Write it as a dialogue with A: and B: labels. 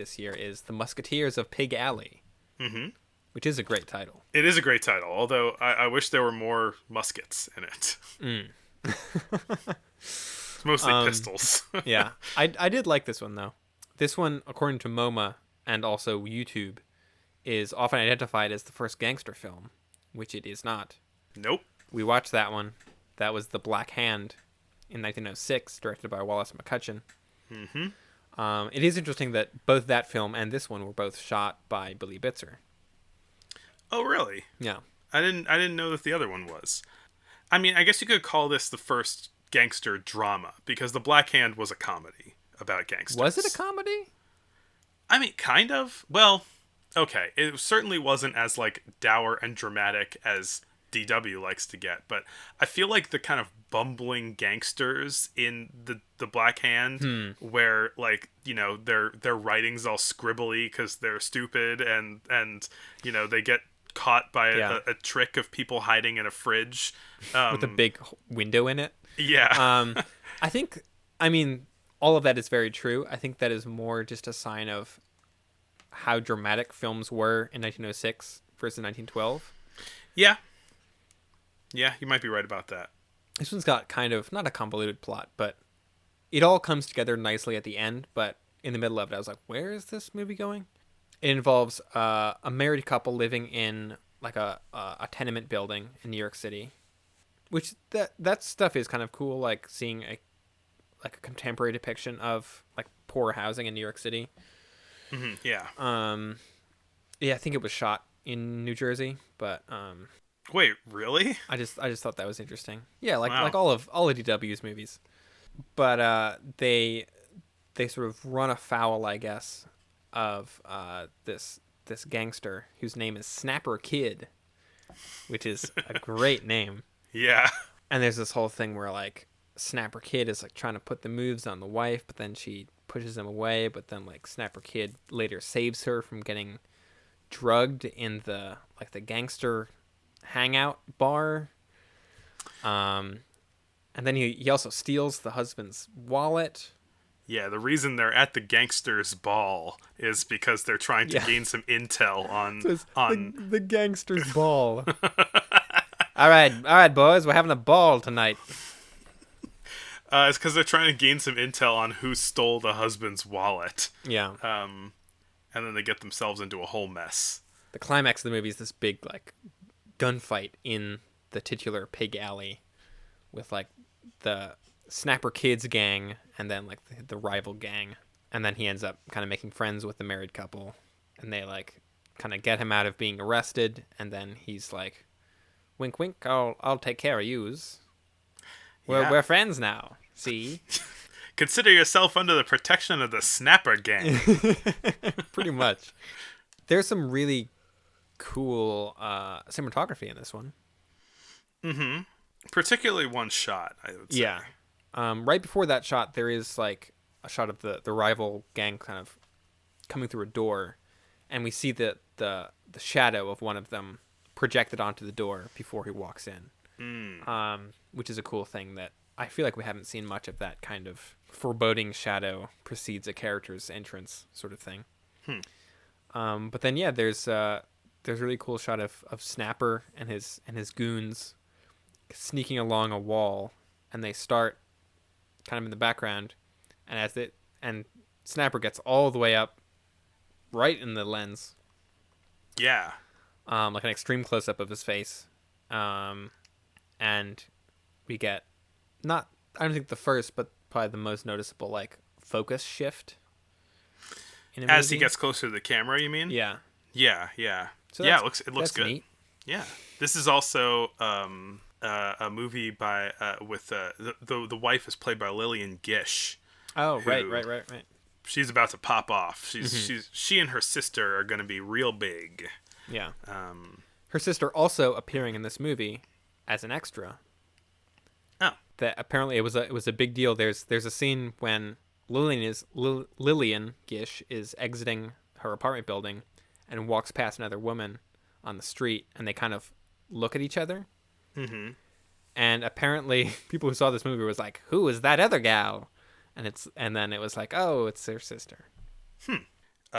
A: this year is The Musketeers of Pig Alley, which is a great title.
B: It is a great title, although I wish there were more muskets in it. It's mostly pistols.
A: Yeah, I did like this one, though. This one, according to MoMA and also YouTube, is often identified as the first gangster film, which it is not.
B: Nope.
A: We watched that one. That was The Black Hand in 1906, directed by Wallace McCutcheon. It is interesting that both that film and this one were both shot by Billy Bitzer.
B: Oh, really?
A: Yeah.
B: I didn't know that the other one was. I mean, I guess you could call this the first gangster drama, because The Black Hand was a comedy about gangsters.
A: Was it a comedy?
B: I mean, kind of. Well, okay. It certainly wasn't as, like, dour and dramatic as DW likes to get, but I feel like the kind of bumbling gangsters in the Black Hand, where, like, you know, their writing's all scribbly because they're stupid, and you know, they get caught by a trick of people hiding in a fridge
A: with a big window in it.
B: Yeah.
A: I mean, all of that is very true. I think that is more just a sign of how dramatic films were in 1906 versus 1912.
B: Yeah. Yeah, you might be right about that.
A: This one's got kind of, not a convoluted plot, but it all comes together nicely at the end. But in the middle of it, I was like, where is this movie going? It involves a married couple living in like a tenement building in New York City, which that stuff is kind of cool. Like seeing a contemporary depiction of like poor housing in New York City.
B: Yeah.
A: Yeah, I think it was shot in New Jersey, but
B: Wait, really?
A: I just thought that was interesting. Yeah, like
B: Wow.
A: like all of DW's movies, but they sort of run afoul, I guess, of this gangster whose name is Snapper Kid, which is a great name.
B: Yeah.
A: And there's this whole thing where like Snapper Kid is like trying to put the moves on the wife, but then she pushes him away. But then like Snapper Kid later saves her from getting drugged in the gangster hangout bar. And then he also steals the husband's wallet.
B: Yeah, the reason they're at the gangsters' ball is because they're trying to gain some intel on
A: the gangster's ball. All right, boys, we're having a ball tonight.
B: It's because they're trying to gain some intel on who stole the husband's wallet.
A: Yeah.
B: And then they get themselves into a whole mess.
A: The climax of the movie is this big like gunfight in the titular Pig Alley with like the Snapper Kids gang and then like the rival gang, and then he ends up kind of making friends with the married couple, and they like kind of get him out of being arrested, and then he's like, wink wink, I'll take care of yous. We're friends now, see?
B: Consider yourself under the protection of the Snapper gang.
A: Pretty much. There's some really cool cinematography in this one.
B: Particularly one shot, I would say.
A: Yeah. Right before that shot, there is like a shot of the rival gang kind of coming through a door, and we see the shadow of one of them projected onto the door before he walks in. Which is a cool thing that I feel like we haven't seen much of, that kind of foreboding shadow precedes a character's entrance sort of thing. But then there's a really cool shot of Snapper and his goons sneaking along a wall, and they start kind of in the background, and Snapper gets all the way up right in the lens.
B: Yeah.
A: Like an extreme close up of his face. And we get I don't think the first, but probably the most noticeable like focus shift in a
B: As
A: movie.
B: he gets closer to the camera, you mean?
A: Yeah.
B: Yeah.
A: So
B: Yeah, it looks good.
A: Neat.
B: Yeah. This is also a movie by with the wife is played by Lillian Gish.
A: Oh, right.
B: She's about to pop off. She and her sister are going to be real big.
A: Yeah. Her sister also appearing in this movie as an extra.
B: Oh.
A: That apparently it was a big deal. There's a scene when Lillian Gish is exiting her apartment building and walks past another woman on the street, and they kind of look at each other. And apparently people who saw this movie was like, who is that other gal? And then it was like, oh, it's their sister.